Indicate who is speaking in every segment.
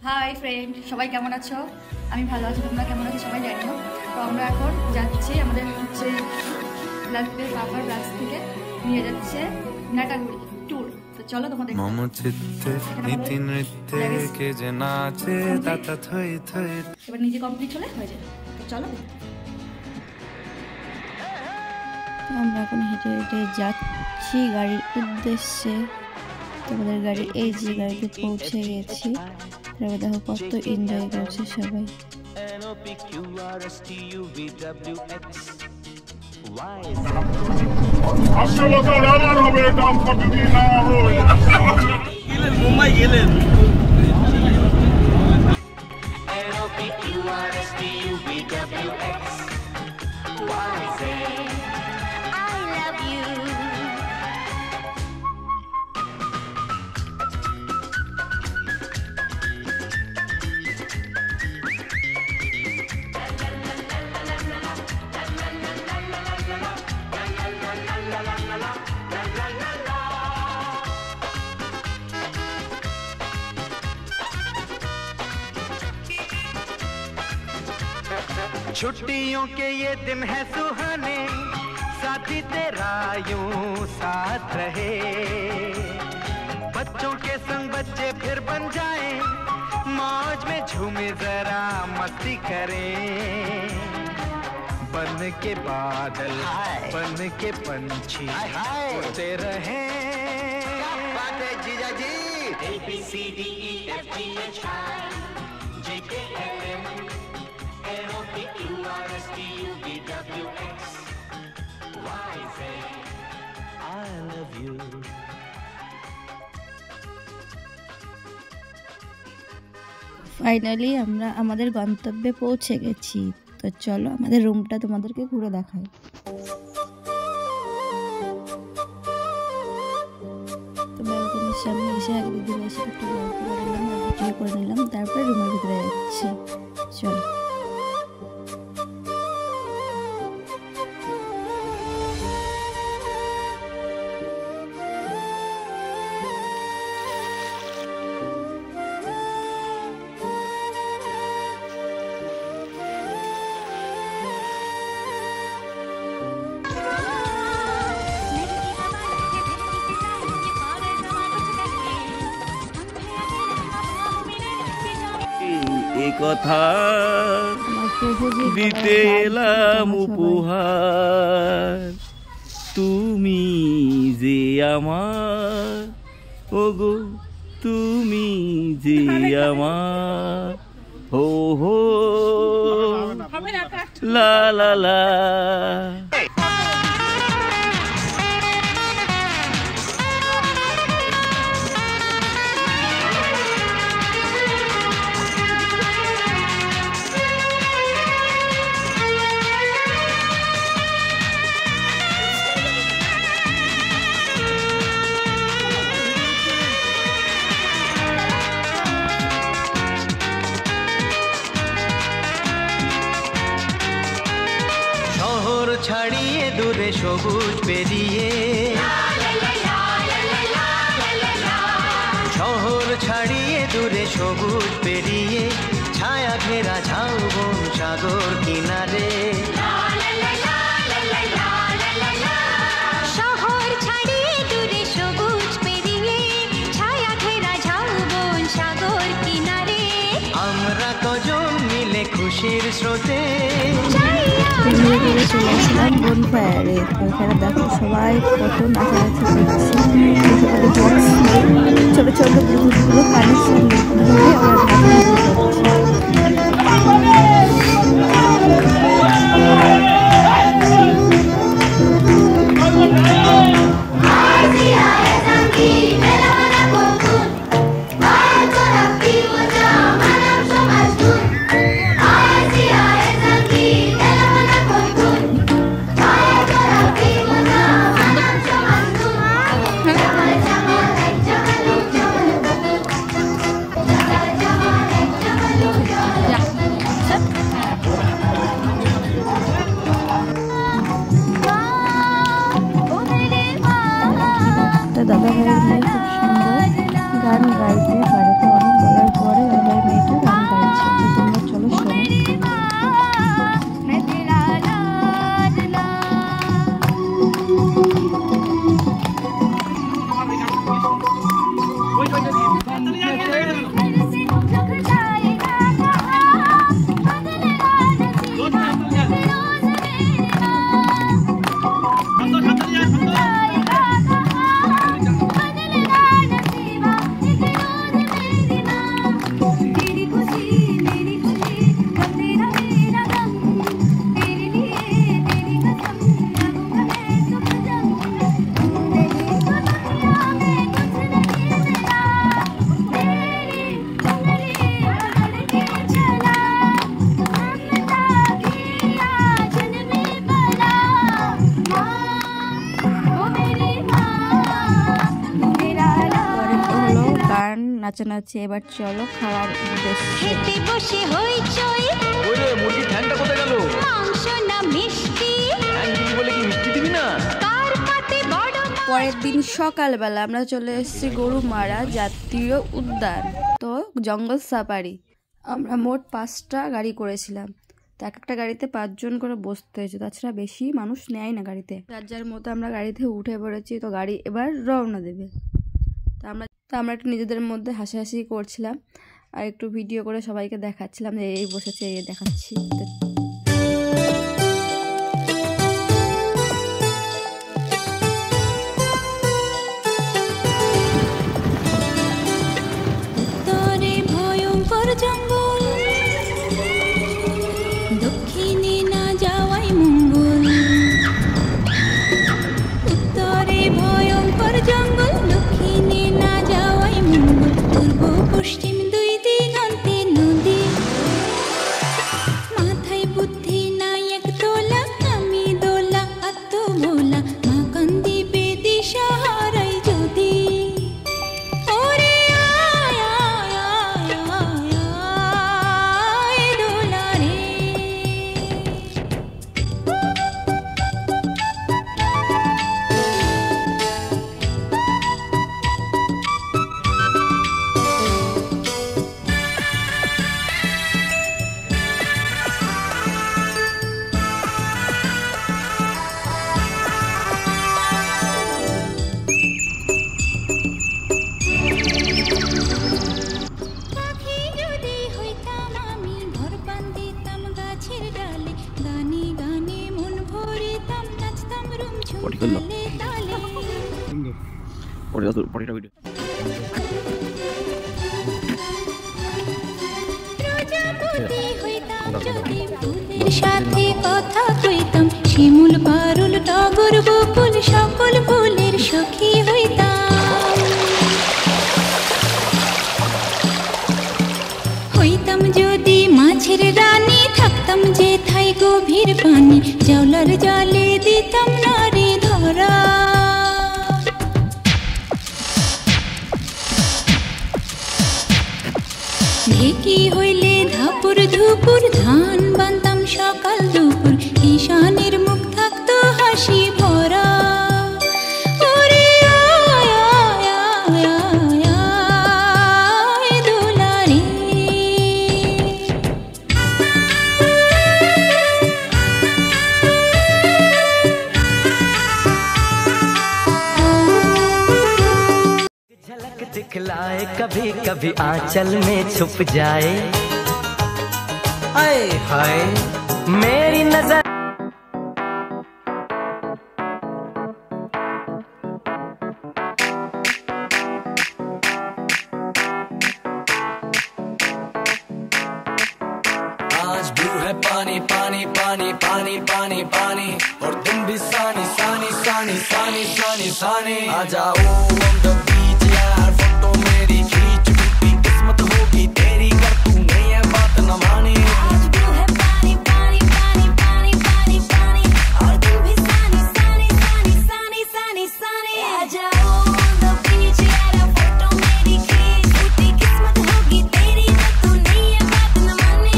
Speaker 1: Hi friend, সবাই কেমন আছো? আমি ভালো আছি, তোমরা কেমন আছো সবাই জানিও। তো আমরা এখন যাচ্ছি আমাদের হচ্ছে ব্লাডের বাবার ব্রাঞ্চ থেকে নিয়ে যাচ্ছে নাটাগুড়ি ট্যুর। তো চলো তোমাদের এবার নিজে কমপ্লিট হলে হয়ে যাবে। তো চলো
Speaker 2: আমরা এখন হেঁটে হেঁটে যাচ্ছি গাড়ির উদ্দেশ্যে। তোমাদের গাড়ি এই যে গাড়িতে পৌঁছে গেছি। তারপর দেখো কত এনজয় করছে সবাই।
Speaker 3: মুম্বাই গেলেন छुट्टियों के ये दिन है सुहाने, साथी तेरा यूं साथ रहे। बच्चों के संग बच्चे फिर बन जाएं, मौज में झूमे जरा मस्ती करें। बन के बादल बन के पंछी उड़ते रहे। बात है जीजा जी। ABCDEFGH JKLM I love you.
Speaker 2: Finally আমরা আমাদের গন্তব্যে পৌঁছে গেছি। তো চলো আমাদের রুমটা তোমাদেরকে ঘুরে দেখাই। তো ব্যালকনির সামনে এসে আগে দিদির এসে একটু গল্প করে নিলাম আর ভিডিও করে নিলাম, তারপরে রুমের ভিতরে যাচ্ছি। চলো
Speaker 3: কথা দিতে এলাম উপহার, তুমি যে আমার, ওগো তুমি যে আমার, হো হো লা লা লা। ছাড়িয়ে দূরে সবুজ পেরিয়ে, শহর ছাড়িয়ে দূরে সবুজ পেরিয়ে, ছায়া ঘেরা ঝাউবন সাগর কিনারে।
Speaker 4: শহর ছাড়িয়ে দূরে সবুজ পেরিয়ে, ছায়া ঘেরা ঝাউবন সাগর কিনারে,
Speaker 3: আমরা কজন মিলে খুশির স্রোতে
Speaker 2: চলে আসলাম বনফায়ারে। তো এখানে দেখো সবাই কত নাচানাচি করছে, ছোট ছোট জিনিসগুলো পানির সঙ্গে ধরে আমরা নাচানাচি করছি। নাচানাচি। এবার চলো খাওয়ার উদ্দেশ্যে।
Speaker 4: খেতে বসে হইচই,
Speaker 3: ওরে মুরগি ঠ্যাংটা কোথায় গেল?
Speaker 4: মাংস না মিষ্টি,
Speaker 3: ঠ্যাং দিবি বলে কি মিষ্টি দিবি না?
Speaker 4: কার পাতে বড়
Speaker 2: পরের দিন সকালবেলা আমরা চলে এসেছি গরুমারা জাতীয় উদ্যান, তো জঙ্গল সাফারি। আমরা মোট 5টা গাড়ি করেছিলাম, তো এক একটা গাড়িতে 5 জন করে বসতে হয়েছে, তাছাড়া বেশি মানুষ নেয় না গাড়িতে। যার যার মতো আমরা গাড়িতে উঠে পড়েছি, তো গাড়ি এবার রওনা দেবে। তো আমরা একটু নিজেদের মধ্যে হাসাহাসি করছিলাম আর একটু ভিডিও করে সবাইকে দেখাচ্ছিলাম যে এই বসেছে, এই দেখাচ্ছি।
Speaker 4: উত্তরে ভয়ঙ্কর জঙ্গল, দক্ষিণে না যাওয়াই মঙ্গল। উত্তরে ভয়ঙ্কর জঙ্গল, দক্ষিণে না যাওয়াই মঙ্গল। পূর্ব পশ্চিম 2 দিগন্তে নদী, মাথায় বুদ্ধি নাই এক তোলা। আমি দোলা আত্মভোলা, মা কান্দিবে দিশা হারাই যদি। ওরে আয় আয় আয় আয় আয় দোলা রে। পাখি যদি হইতাম আমি, ঘর বান্ধিতাম গাছের ডালে। গানে গানে মন ভরিতাম, নাচতাম রুমঝুম তালে তালে। প্রজাপতি হইতাম যদি, ফুলের সাথে কথা কইতাম। শিমুল পারুল টগর বকুল, সকল ফুলের সখী হইতাম। হইতাম যদি মাছের রানী, থাকতাম যেথায় গভীর পানি। জাউলার জালে দিতাম নারী ধরা। ঢেকি হইলে ধাপুর ধুপুর, ধান বানতাম সকাল দুপুর। ঈশানের মুখ থাকতো হাসি ভরা। ওরে আয় আয় আয় আয় আয় দোলা রে।
Speaker 5: झलक दिखलाए, कभी कभी आंचल में छुप जाए। आए हाय मेरी नजर। आज ब्लू है पानी पानी पानी पानी पानी पानी, और तुम भी सानी सानी सानी सानी सानी सानी। आ जाओ on the beach यार, फोटो मेरी खींच। टूटी किस्मत होगी तेरी, कर तूने ये बात न मानी।
Speaker 4: आज ब्लू है पानी पानी पानी पानी पानी पानी, और तुम भी सानी सानी सानी सानी सानी सानी। आ जाओ on the beach यार, फोटो मेरी खींच। टूटी किस्मत होगी तेरी, कर तूने ये बात न मानी।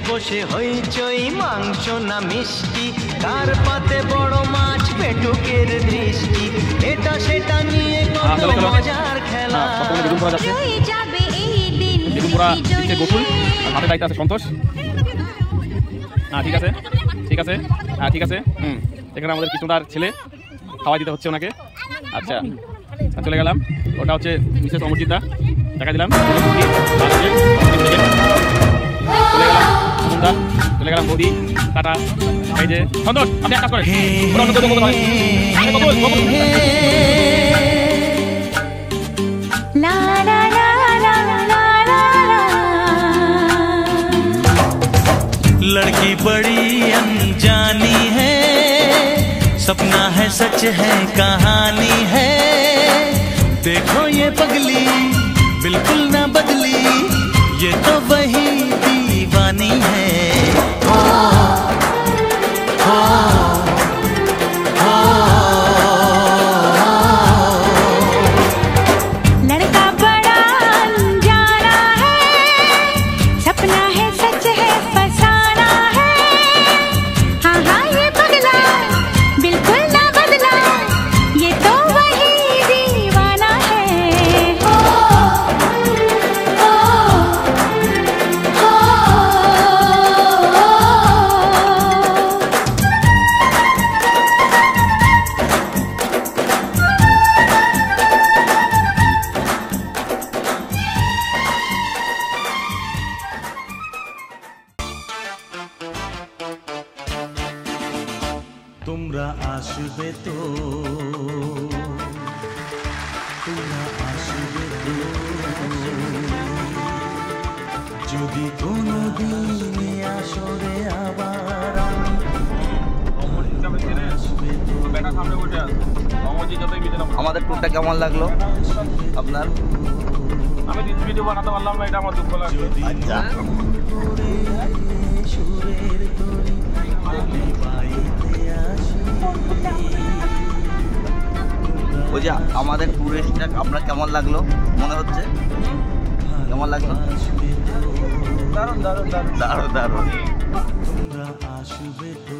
Speaker 3: বসে হইচই, মাংস না মিষ্টি, কার পাতে বড় মাছ পেটুকের দৃষ্টি, এটা সেটা নিয়ে কত মজার খেলা।
Speaker 6: হাতে দায়িত্ব আছে সন্তোষ। হ্যাঁ ঠিক আছে ঠিক আছে, হ্যাঁ ঠিক আছে। এখানে আমাদের কৃষ্ণদার ছেলে, খাওয়াই দিতে হচ্ছে ওনাকে। আচ্ছা চলে গেলাম। ওটা হচ্ছে মিসেস অমরজিৎদা, দেখা দিলাম। চলে গেলাম বৌদি, টাটা। এই যে সন্তোষ, আপনি এক কাজ করেন,
Speaker 3: लड़की बड़ी अनजानी है, सपना है सच है कहानी है, देखो ये पगली बिल्कुल ना बदली, ये तो वही दीवानी है।
Speaker 4: लड़का बड़ा अनजाना है, सपना है सच है फसाना है, हाँ हाँ ये पगला बिल्कुल ना बदला, ये तो वही दीवाना है।
Speaker 3: তোমরা আসবে তো, তোমরা আসবে তো, যদি কোনোদিন আসরে আবার
Speaker 7: আমাদের টুরটা কেমন লাগলো আপনার?
Speaker 6: আমি ভিডিও বানাতে পারলাম না, এটা আমার দুঃখ লাগছে।
Speaker 7: আচ্ছা ওই যে আমাদের টুরিস্টটা আপনার কেমন লাগলো মনে হচ্ছে? কেমন লাগলো?
Speaker 6: দারুণ দারুণ দারুণ
Speaker 7: দারুণ দারুণ।
Speaker 3: তোমরা আসবে তো।